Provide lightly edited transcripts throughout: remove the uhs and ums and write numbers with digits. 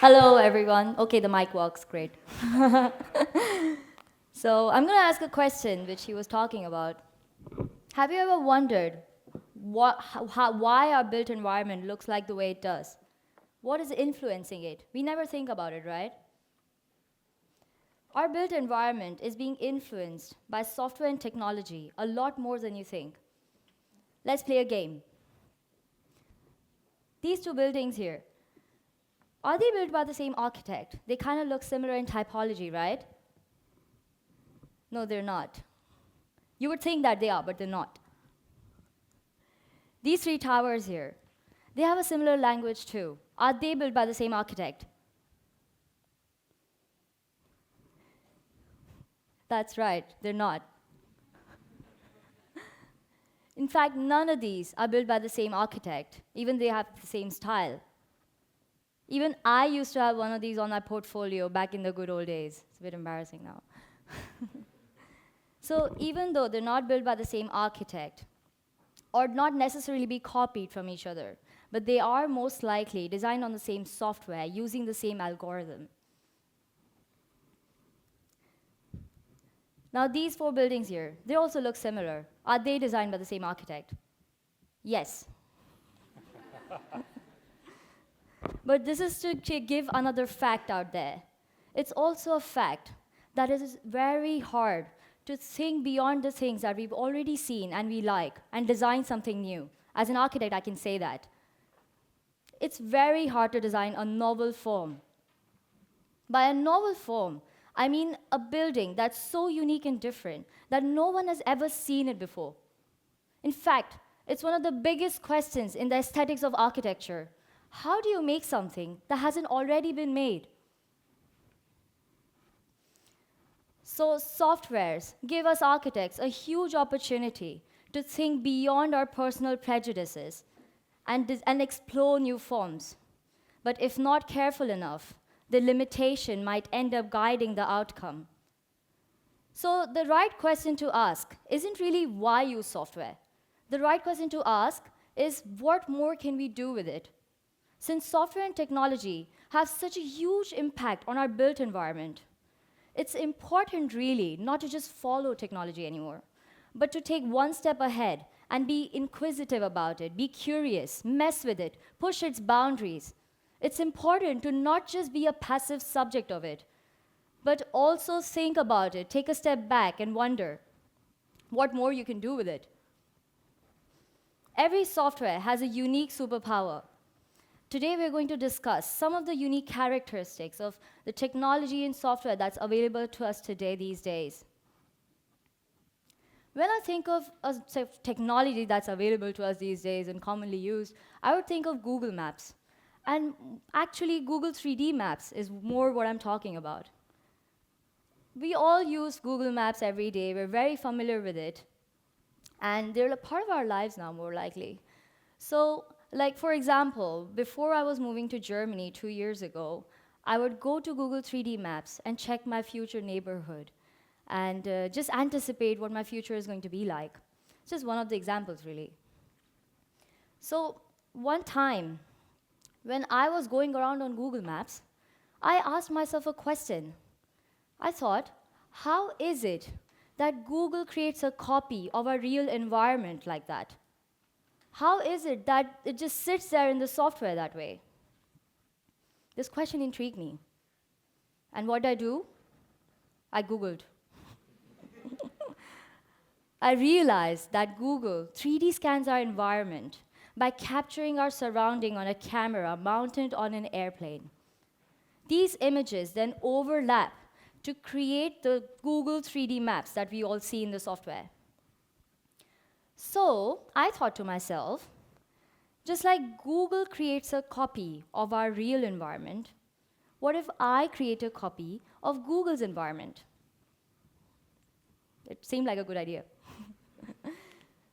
Hello, everyone. Okay, the mic works, great. So I'm going to ask a question which he was talking about. Have you ever wondered why our built environment looks like the way it does? What is influencing it? We never think about it, right? Our built environment is being influenced by software and technology a lot more than you think. Let's play a game. These two buildings here, are they built by the same architect? They kind of look similar in typology, right? No, they're not. You would think that they are, but they're not. These three towers here, they have a similar language too. Are they built by the same architect? That's right, they're not. In fact, none of these are built by the same architect, even they have the same style. Even I used to have one of these on my portfolio back in the good old days. It's a bit embarrassing now. So even though they're not built by the same architect, or not necessarily be copied from each other, but they are most likely designed on the same software using the same algorithm. Now these four buildings here, they also look similar. Are they designed by the same architect? Yes. But this is to give another fact out there. It's also a fact that it is very hard to think beyond the things that we've already seen and we like and design something new. As an architect, I can say that. It's very hard to design a novel form. By a novel form, I mean a building that's so unique and different that no one has ever seen it before. In fact, it's one of the biggest questions in the aesthetics of architecture. How do you make something that hasn't already been made? So softwares give us architects a huge opportunity to think beyond our personal prejudices and explore new forms. But if not careful enough, the limitation might end up guiding the outcome. So the right question to ask isn't really why use software. The right question to ask is what more can we do with it? Since software and technology have such a huge impact on our built environment, it's important really not to just follow technology anymore, but to take one step ahead and be inquisitive about it, be curious, mess with it, push its boundaries. It's important to not just be a passive subject of it, but also think about it, take a step back and wonder what more you can do with it. Every software has a unique superpower. Today we're going to discuss some of the unique characteristics of the technology and software that's available to us today these days. When I think of technology that's available to us these days and commonly used, I would think of Google Maps. And actually, Google 3D Maps is more what I'm talking about. We all use Google Maps every day. We're very familiar with it. And they're a part of our lives now, more likely. So, like for example, before I was moving to Germany 2 years ago, I would go to Google 3D Maps and check my future neighborhood and just anticipate what my future is going to be like. It's just one of the examples, really. So one time, when I was going around on Google Maps, I asked myself a question. I thought, how is it that Google creates a copy of a real environment like that? How is it that it just sits there in the software that way? This question intrigued me. And what did I do? I Googled. I realized that Google 3D scans our environment by capturing our surrounding on a camera mounted on an airplane. These images then overlap to create the Google 3D maps that we all see in the software. So I thought to myself, just like Google creates a copy of our real environment, what if I create a copy of Google's environment? It seemed like a good idea.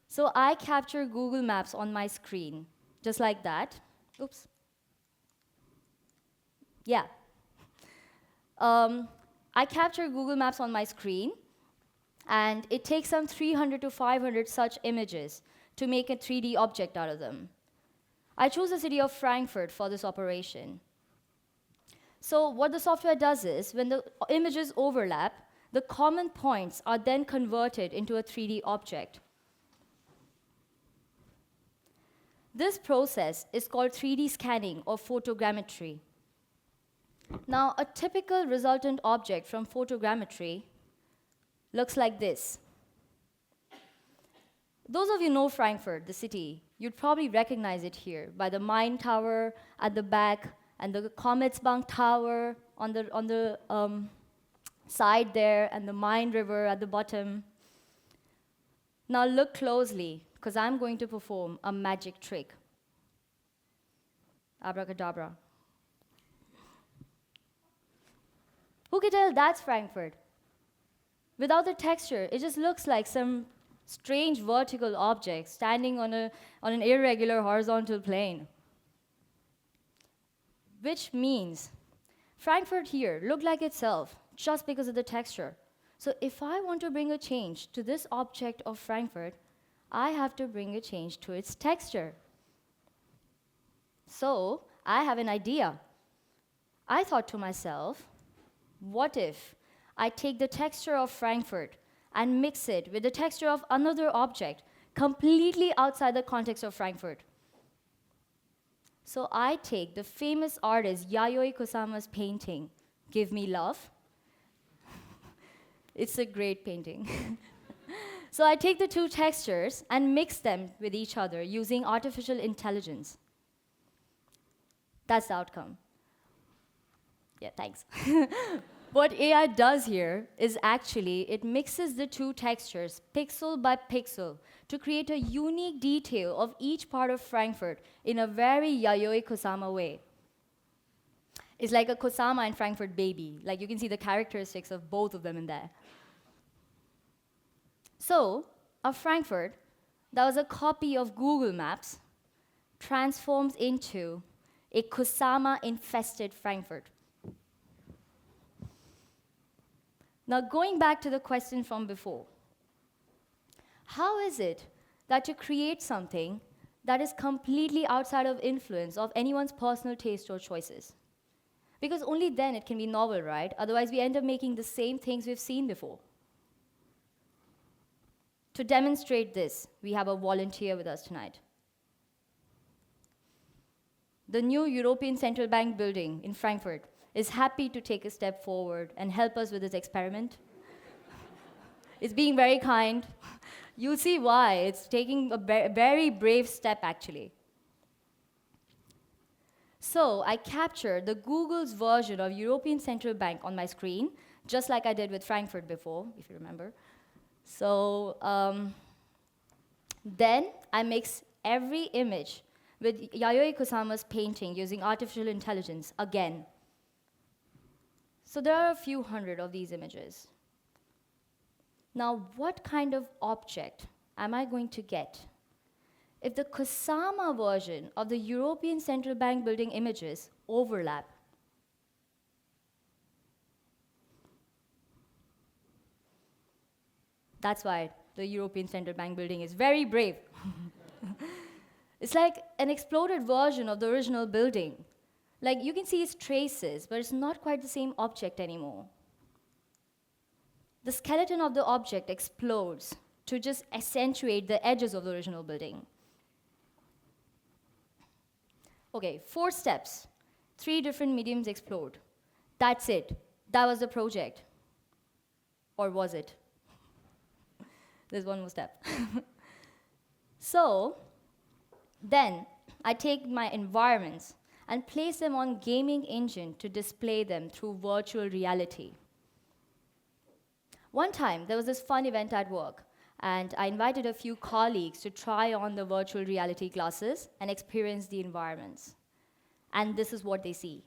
So I capture Google Maps on my screen, just like that. Oops. Yeah. I capture Google Maps on my screen, and it takes some 300 to 500 such images to make a 3D object out of them. I chose the city of Frankfurt for this operation. So what the software does is, when the images overlap, the common points are then converted into a 3D object. This process is called 3D scanning or photogrammetry. Now, a typical resultant object from photogrammetry looks like this. Those of you know Frankfurt, the city, you'd probably recognize it here by the Main Tower at the back and the Commerzbank Tower on the side there, and the Main River at the bottom. Now look closely, because I'm going to perform a magic trick. Abracadabra. Who can tell that's Frankfurt? Without the texture, it just looks like some strange vertical object standing on an irregular horizontal plane. Which means Frankfurt here looked like itself just because of the texture. So if I want to bring a change to this object of Frankfurt, I have to bring a change to its texture. So I have an idea. I thought to myself, what if I take the texture of Frankfurt and mix it with the texture of another object completely outside the context of Frankfurt? So I take the famous artist Yayoi Kusama's painting, Give Me Love. It's a great painting. So I take the two textures and mix them with each other using artificial intelligence. That's the outcome. Yeah, thanks. What AI does here is actually it mixes the two textures pixel by pixel to create a unique detail of each part of Frankfurt in a very Yayoi Kusama way. It's like a Kusama and Frankfurt baby. Like, you can see the characteristics of both of them in there. So, a Frankfurt that was a copy of Google Maps transforms into a Kusama-infested Frankfurt. Now, going back to the question from before, how is it that you create something that is completely outside of influence of anyone's personal taste or choices? Because only then it can be novel, right? Otherwise, we end up making the same things we've seen before. To demonstrate this, we have a volunteer with us tonight. The new European Central Bank building in Frankfurt is happy to take a step forward and help us with this experiment. It's being very kind. You'll see why. It's taking a very brave step, actually. So I captured the Google's version of European Central Bank on my screen, just like I did with Frankfurt before, if you remember. So then I mix every image with Yayoi Kusama's painting using artificial intelligence again. So there are a few hundred of these images. Now, what kind of object am I going to get if the Kusama version of the European Central Bank building images overlap? That's why the European Central Bank building is very brave. It's like an exploded version of the original building. Like, you can see its traces, but it's not quite the same object anymore. The skeleton of the object explodes to just accentuate the edges of the original building. Okay, 4 steps. 3 different mediums explode. That's it. That was the project. Or was it? There's one more step. So, then I take my environments and place them on gaming engine to display them through virtual reality. One time, there was this fun event at work, and I invited a few colleagues to try on the virtual reality glasses and experience the environments. And this is what they see.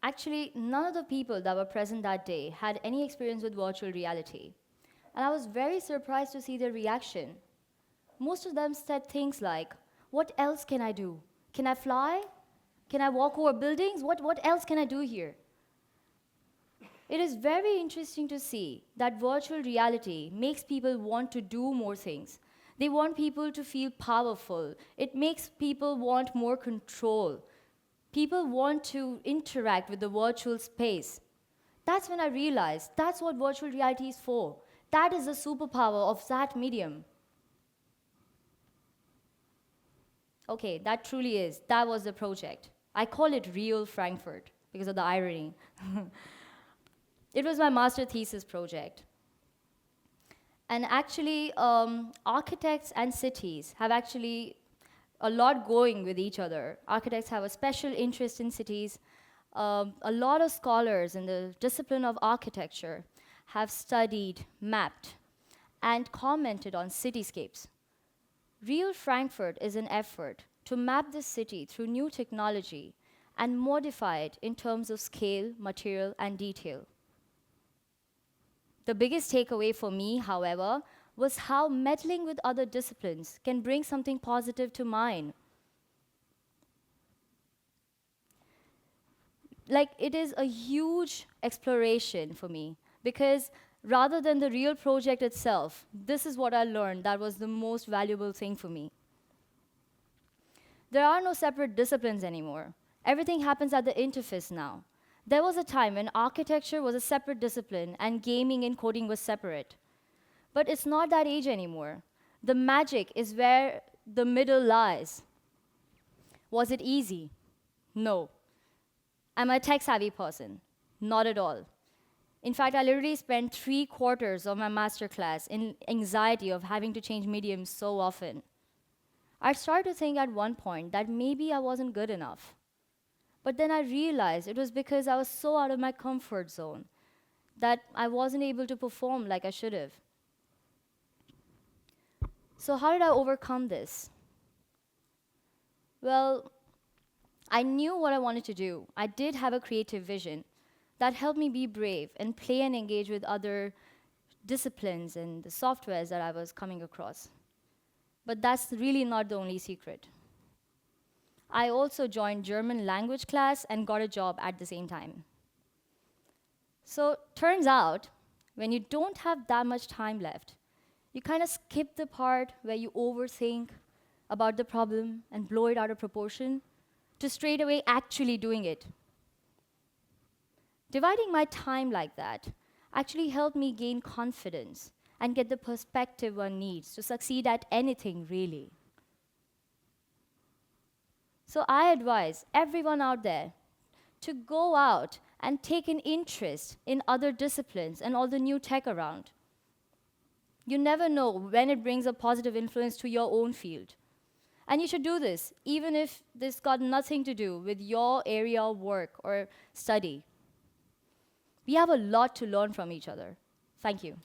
Actually, none of the people that were present that day had any experience with virtual reality. And I was very surprised to see their reaction. Most of them said things like, "What else can I do? Can I fly? Can I walk over buildings? What else can I do here?" It is very interesting to see that virtual reality makes people want to do more things. They want people to feel powerful. It makes people want more control. People want to interact with the virtual space. That's when I realized that's what virtual reality is for. That is the superpower of that medium. Okay, that truly is. That was the project. I call it Real Frankfurt because of the irony. It was my master thesis project. And actually, architects and cities have actually a lot going with each other. Architects have a special interest in cities. A lot of scholars in the discipline of architecture have studied, mapped, and commented on cityscapes. Real Frankfurt is an effort to map the city through new technology and modify it in terms of scale, material, and detail. The biggest takeaway for me, however, was how meddling with other disciplines can bring something positive to mine. Like, it is a huge exploration for me because rather than the real project itself, this is what I learned that was the most valuable thing for me. There are no separate disciplines anymore. Everything happens at the interface now. There was a time when architecture was a separate discipline and gaming and coding was separate. But it's not that age anymore. The magic is where the middle lies. Was it easy? No. Am I a tech-savvy person? Not at all. In fact, I literally spent 3/4 of my masterclass in anxiety of having to change mediums so often. I started to think at one point that maybe I wasn't good enough. But then I realized it was because I was so out of my comfort zone that I wasn't able to perform like I should have. So how did I overcome this? Well, I knew what I wanted to do. I did have a creative vision that helped me be brave and play and engage with other disciplines and the softwares that I was coming across. But that's really not the only secret. I also joined German language class and got a job at the same time. So turns out, when you don't have that much time left, you kind of skip the part where you overthink about the problem and blow it out of proportion to straight away actually doing it. Dividing my time like that actually helped me gain confidence and get the perspective one needs to succeed at anything, really. So I advise everyone out there to go out and take an interest in other disciplines and all the new tech around. You never know when it brings a positive influence to your own field. And you should do this, even if this got nothing to do with your area of work or study. We have a lot to learn from each other. Thank you.